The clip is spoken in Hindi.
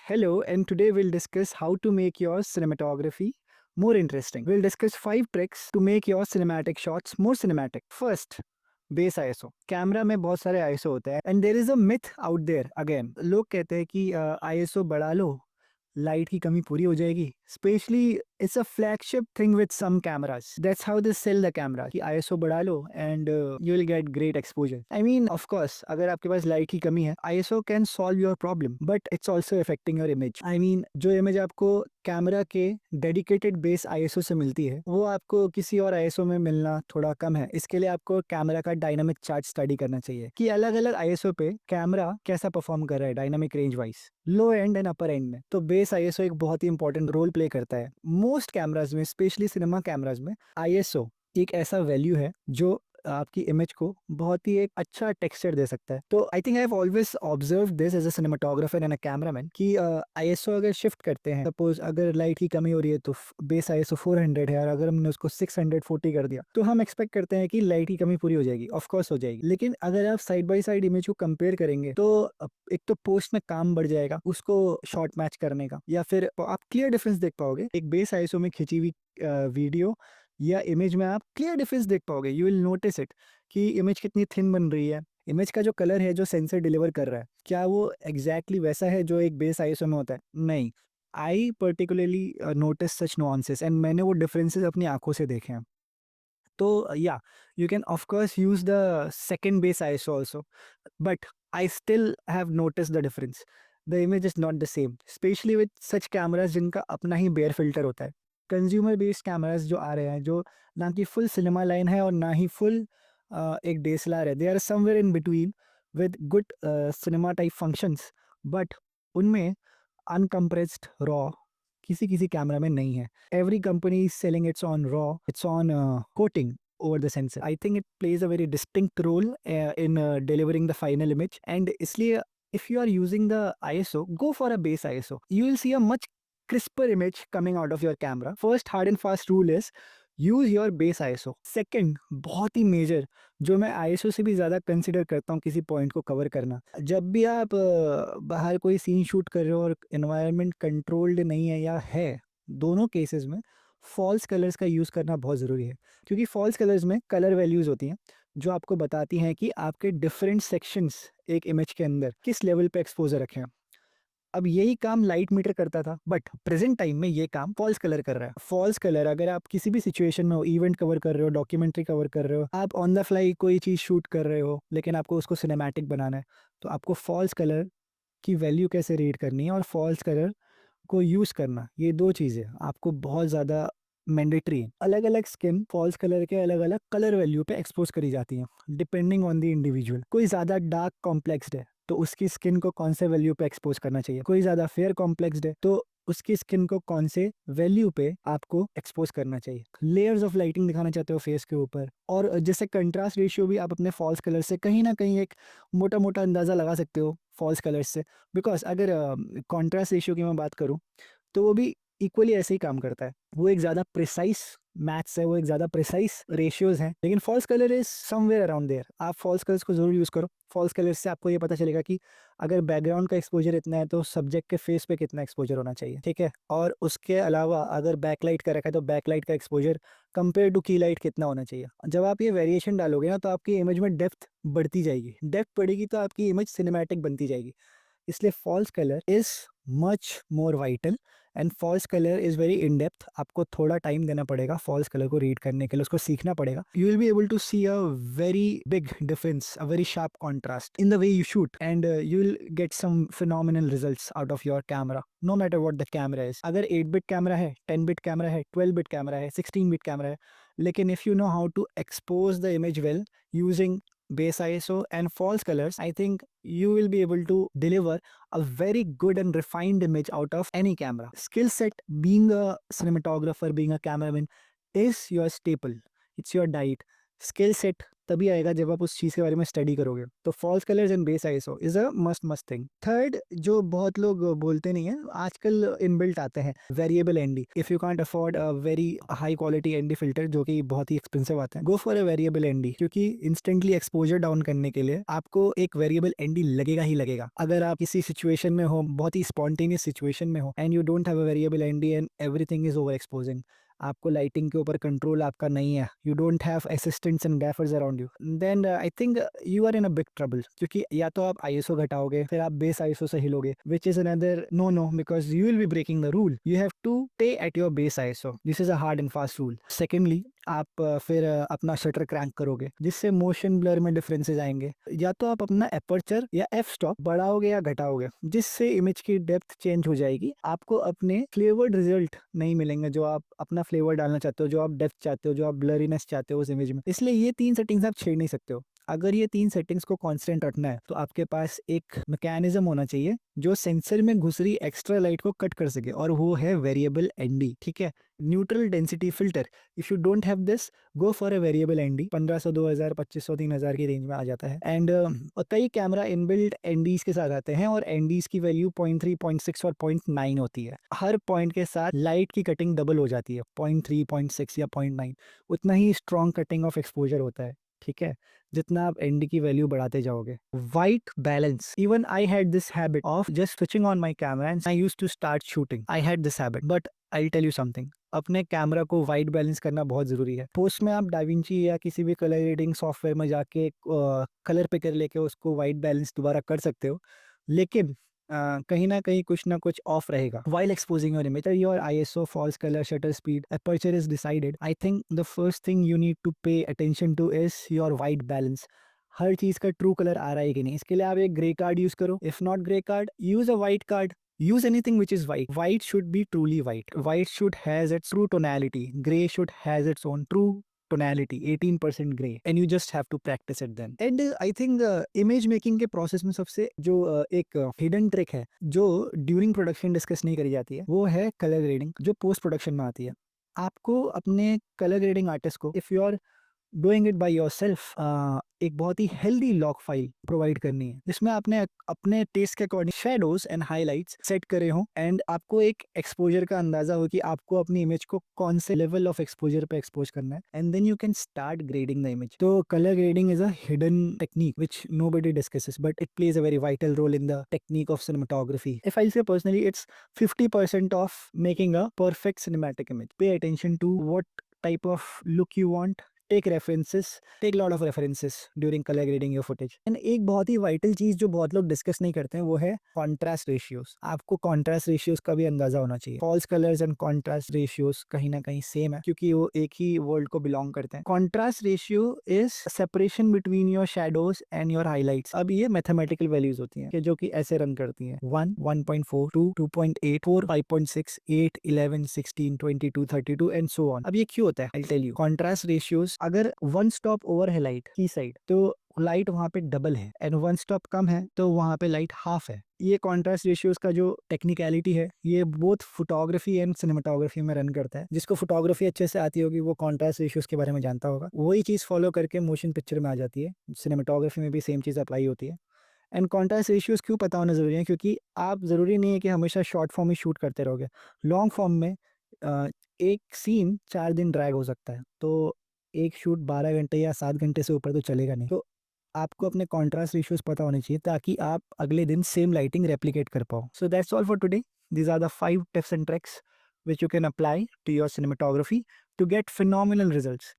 Hello, and today we'll discuss how to make your cinematography more interesting. We'll discuss 5 tricks to make your cinematic shots more cinematic. First, base ISO. Camera में बहुत सारे आईएसओ होते हैं and there is a myth out there. Again लोग कहते हैं कि आईएसओ बढ़ा लो, लाइट की कमी पूरी हो जाएगी। Specially it's a flagship thing with some cameras, that's how they sell the camera कि आईएसओ बढ़ा लो and you will get great exposure. I mean of course अगर आपके पास लाइट की कमी है, ISO can solve your problem, but it's also affecting your image. I mean जो इमेज आपको कैमरा के डेडिकेटेड बेस आईएसओ से मिलती है, वो आपको किसी और आईएसओ में मिलना थोड़ा कम है। इसके लिए आपको कैमरा का डायनामिक चार्ट स्टडी करना चाहिए कि अलग अलग आईएसओ पे कैमरा कैसा परफॉर्म कर रहा है dynamic range wise, low and and upper and में। तो बेस आईएसओ एक बहुत ही इंपॉर्टेंट रोल प्ले करता है। मोस्ट कैमराज में, स्पेशली सिनेमा कैमराज में, आईएसओ एक ऐसा वैल्यू है जो आपकी इमेज को बहुत ही एक अच्छा टेक्सचर दे सकता है। तो I think I have always observe this as a cinematographer and a cameraman कि आईएसओ अगर शिफ्ट करते हैं, सपोज अगर लाइट की कमी हो रही है तो बेस आईएसओ 400 है और अगर हमने उसको 640 कर दिया तो हम एक्सपेक्ट करते हैं कि लाइट की कमी पूरी हो जाएगी। ऑफ कोर्स हो जाएगी, लेकिन अगर आप साइड बाय साइड इमेज को कंपेयर करेंगे तो एक तो पोस्ट में काम बढ़ जाएगा उसको शॉर्ट मैच करने का, या फिर आप क्लियर डिफरेंस देख पाओगे। एक बेस आईएसओ में खिंची हुई वीडियो या इमेज में आप क्लियर डिफरेंस देख पाओगे। यू विल नोटिस इट कि इमेज कितनी थिन बन रही है। इमेज का जो कलर है जो सेंसर डिलीवर कर रहा है, क्या वो एग्जैक्टली वैसा है जो एक बेस आईएसओ में होता है? नहीं। I particularly notice such nuances and मैंने वो डिफरेंसेस अपनी आंखों से देखे हैं। तो या you can of course use the second base ISO also, but I still have notice the difference. The image is not the same, specially with such cameras जिनका अपना ही बेयर फिल्टर होता है। कंज्यूमर बेस्ड कैमराज जो आ रहे हैं, जो ना कि फुल सिनेमा लाइन है और ना ही फुल एक डीएसएलआर है, they are somewhere in between with good cinema type functions, but उनमें अनकम्प्रेस्ड रॉ किसी किसी कैमरा में नहीं है। Every company is selling its on raw, its on coating over the sensor. I think it plays a very distinct role in delivering the final image. And इसलिए if you are using the ISO, go for a base ISO. You will see a much crisper image coming out of your camera. First hard and fast rule is use your base ISO. Second, बहुत ही मेजर, जो मैं आईएसओ से भी ज़्यादा कंसिडर करता हूँ किसी पॉइंट को कवर करना, जब भी आप बाहर कोई सीन शूट कर रहे हो और एनवायरनमेंट कंट्रोल्ड नहीं है या है, दोनों केसेस में फॉल्स कलर्स का यूज़ करना बहुत ज़रूरी है। क्योंकि फॉल्स कलर्स में कलर वैल्यूज़ होती हैं जो आपको बताती हैं कि आपके डिफरेंट सेक्शंस एक इमेज के अंदर किस लेवल पे एक्सपोजर रखे हैं। अब यही काम लाइट मीटर करता था, बट प्रेजेंट टाइम में ये काम फॉल्स कलर कर रहा है। फॉल्स कलर अगर आप किसी भी सिचुएशन में हो, इवेंट कवर कर रहे हो, डॉक्यूमेंट्री कवर कर रहे हो, आप ऑन द फ्लाई कोई चीज शूट कर रहे हो लेकिन आपको उसको सिनेमैटिक बनाना है, तो आपको फॉल्स कलर की वैल्यू कैसे रीड करनी है और फॉल्स कलर को यूज करना, ये दो चीजें आपको बहुत ज्यादा मैंडेटरी है। अलग अलग स्किन फॉल्स कलर के अलग अलग कलर वैल्यू पे एक्सपोज करी जाती हैं डिपेंडिंग ऑन द इंडिविजुअल। कोई ज्यादा डार्क कॉम्प्लेक्स्ड है तो उसकी स्किन को कौन से वैल्यू पे एक्सपोज करना चाहिए, कोई ज्यादा फेयर कॉम्प्लेक्स्ड है तो उसकी स्किन को कौन से वैल्यू पे आपको एक्सपोज करना चाहिए। लेयर्स ऑफ लाइटिंग दिखाना चाहते हो फेस के ऊपर, और जैसे कंट्रास्ट रेशियो भी आप अपने फॉल्स कलर से कहीं ना कहीं एक मोटा मोटा अंदाजा लगा सकते हो फॉल्स कलर्स से। बिकॉज अगर कॉन्ट्रास्ट रेशियो की मैं बात करूँ तो वो भी इक्वली ऐसे ही काम करता है। वो एक ज़्यादा प्रिसाइज मैथ्स है, वो एक ज़्यादा प्रिसाइज रेशियोज हैं, लेकिन false colour is somewhere around there. आप फॉल्स कलर्स को जरूर यूज़ करो। फॉल्स कलर्स से आपको ये पता चलेगा कि अगर बैकग्राउंड का एक्सपोजर इतना है तो सब्जेक्ट के फेस पे कितना एक्सपोजर होना चाहिए, ठीक है। और उसके अलावा अगर बैकलाइट का रखा है तो बैकलाइट का एक्सपोजर कंपेयर टू की लाइट कितना होना चाहिए। जब आप ये वेरिएशन डालोगे ना तो आपकी इमेज में डेप्थ बढ़ती जाएगी, डेप्थ बढ़ेगी तो आपकी इमेज सिनेमैटिक बनती जाएगी। इसलिए false colour is much more vital and false colour is very in depth. आपको थोड़ा टाइम देना पड़ेगा फॉल्स कलर को रीड करने के लिए, उसको सीखना पड़ेगा। You will be able to see a very big difference, a very sharp contrast in the way you shoot, and you will get some phenomenal results out of your camera, no matter what the camera is. अगर 8 बिट कैमरा है, 10 बिट कैमरा है, 12 बिट कैमरा है, 16 बिट कैमरा है, लेकिन if you know how to expose the image well using base ISO and false colors, I think you will be able to deliver a very good and refined image out of any camera. Skill set, being a cinematographer, being a cameraman, is your staple. It's your diet. Skill set तभी आएगा जब आप उस चीज़ के बारे में स्टडी करोगे। तो false colours and base ISO is a must thing. Third, जो बहुत लोग बोलते नहीं है, आजकल इनबिल्ट आते हैं variable ND. If you can't afford a very high quality ND filter जो कि बहुत ही एक्सपेंसिव आते हैं, go for a variable ND, क्योंकि इंस्टेंटली एक्सपोजर डाउन करने के लिए आपको एक वेरिएबल एनडी लगेगा ही लगेगा। अगर आप किसी सिचुएशन में हो, बहुत ही स्पॉन्टेनियस सिचुएशन में हो, and you don't have a variable ND and everything is over exposing, आपको लाइटिंग के ऊपर कंट्रोल आपका नहीं है, you don't have assistants and gaffers around you, then I think you are in a big trouble. क्योंकि या तो आप आईएसओ घटाओगे, फिर आप बेस आईएसओ से हिलोगे, which is another no no, because you will be breaking the rule. You have to stay at your base ISO, this is a hard and fast rule. Secondly, आप फिर अपना शटर क्रैंक करोगे, जिससे मोशन ब्लर में डिफरेंसेस आएंगे। या तो आप अपना एपर्चर या एफ स्टॉप बढ़ाओगे या घटाओगे, जिससे इमेज की डेप्थ चेंज हो जाएगी, आपको अपने फ्लेवर्ड रिजल्ट नहीं मिलेंगे जो आप अपना फ्लेवर डालना चाहते हो, जो आप डेप्थ चाहते हो, जो आप ब्लरीनेस चाहते हो उस इमेज में। इसलिए ये 3 सेटिंग्स आप छेड़ नहीं सकते हो। अगर ये 3 सेटिंग्स को कांस्टेंट रखना है, तो आपके पास एक मैकेनिज्म होना चाहिए जो सेंसर में घुस रही एक्स्ट्रा लाइट को कट कर सके, और वो है वेरिएबल एनडी। ठीक है, neutral density filter. If you don't have this, go for a variable ND. 1500, 2000, 2500, 3000 की रेंज में आ जाता है। एंड कई कैमरा इनबिल्ट एनडीज के साथ आते हैं, और एनडीज की वैल्यू 0.3, 0.6 और 0.9 होती है। हर पॉइंट के साथ लाइट की कटिंग डबल हो जाती है, 0.3, 0.6 या 0.9, उतना ही स्ट्रॉन्ग कटिंग ऑफ एक्सपोजर होता है। ठीक है, जितना आप एनडी की वैल्यू बढ़ाते जाओगे। White balance, even I had this habit of just switching on my camera and I used to start shooting. I had this habit, but I tell you something, अपने कैमरा को वाइट बैलेंस करना बहुत जरूरी है। पोस्ट में आप डाविंची या किसी भी कलर ग्रेडिंग सॉफ्टवेयर में जाके कलर पिकर लेके उसको वाइट बैलेंस दोबारा कर सकते हो, लेकिन कहीं ना कहीं कुछ ना कुछ ऑफ रहेगा। While exposing your image, your ISO, false color, shutter speed, aperture is decided. I think the first thing you need to pay attention to is your white balance. हर चीज का ट्रू कलर आ रहा है कि नहीं, इसके लिए आप एक ग्रे कार्ड यूज करो। If not grey card, use a white card. Use anything which is white. White should be truly white. White should has its true tonality. Gray should has its own true tonality, 18% gray, and you just have to practice it then. And I think image making के process में सबसे जो एक hidden trick है, जो during production discuss नहीं करी जाती है, वो है color grading, जो post production में आती है। आपको अपने color grading artist को, if you are doing it by yourself, एक बहुत ही हेल्दी लॉक फाइल प्रोवाइड करनी है, जिसमें आपने अपने टेस्ट के according shadows and highlights set करे हो, एंड आपको एक एक्सपोजर का अंदाजा हो कि आपको अपनी इमेज को कौन से लेवल ऑफ एक्सपोजर पे एक्सपोज करना है, and then you can start grading the image. तो colour grading is a hidden technique which nobody discusses, but it plays a very vital role in the technique of cinematography. If I say personally, it's 50% of making a perfect cinematic image. Pay attention to what type of look you want. Take references, take lot of references during colour grading your footage. And एक बहुत ही वाइटल चीज जो बहुत लोग डिस्कस नहीं करते हैं, वो है कॉन्ट्रास्ट रेशियोज। आपको कॉन्ट्रास्ट रेशियोज का भी अंदाजा होना चाहिए। False colours and contrast ratios कहीं ना कहीं सेम है, क्योंकि वो एक ही वर्ल्ड को बिलोंग करते हैं। Contrast ratio is separation between your shadows and your highlights. अब ये मैथमेटिकल वैल्यूज होती हैं कि जो कि ऐसे रन करती हैं 1, 1.4, 2, 2.8, 4, 5.6, 8, 11, 16, 22, 32 एंड सो ऑन। अब ये क्यों होता है, I tell you. Contrast ratios, अगर वन स्टॉप ओवर है लाइट की साइड, तो लाइट वहां पे डबल है, एंड वन स्टॉप कम है तो वहां पे लाइट हाफ है। ये कॉन्ट्रास्ट रेशियोज का जो टेक्निकलिटी है, ये बोथ फोटोग्राफी एंड सिनेमाटोग्राफी में रन करता है। जिसको फोटोग्राफी अच्छे से आती होगी वो कॉन्ट्रास्ट रेशियोज के बारे में जानता होगा, वही चीज फॉलो करके मोशन पिक्चर में आ जाती है। सिनेमाटोग्राफी में भी सेम चीज अप्लाई होती है। एंड कॉन्ट्रास्ट रेशियोज क्यों पता होना जरूरी है, क्योंकि आप जरूरी नहीं है कि हमेशा शॉर्ट फॉर्म में शूट करते रहोगे। लॉन्ग फॉर्म में एक सीन 4 दिन ड्रैग हो सकता है, तो एक शूट 12 घंटे या 7 घंटे से ऊपर तो चलेगा नहीं। तो आपको अपने कॉन्ट्रास्ट रेशियोज पता होने चाहिए, ताकि आप अगले दिन सेम लाइटिंग रेप्लिकेट कर पाओ। So that's all for today. These are the 5 tips and tricks which you can apply to your cinematography to get phenomenal results.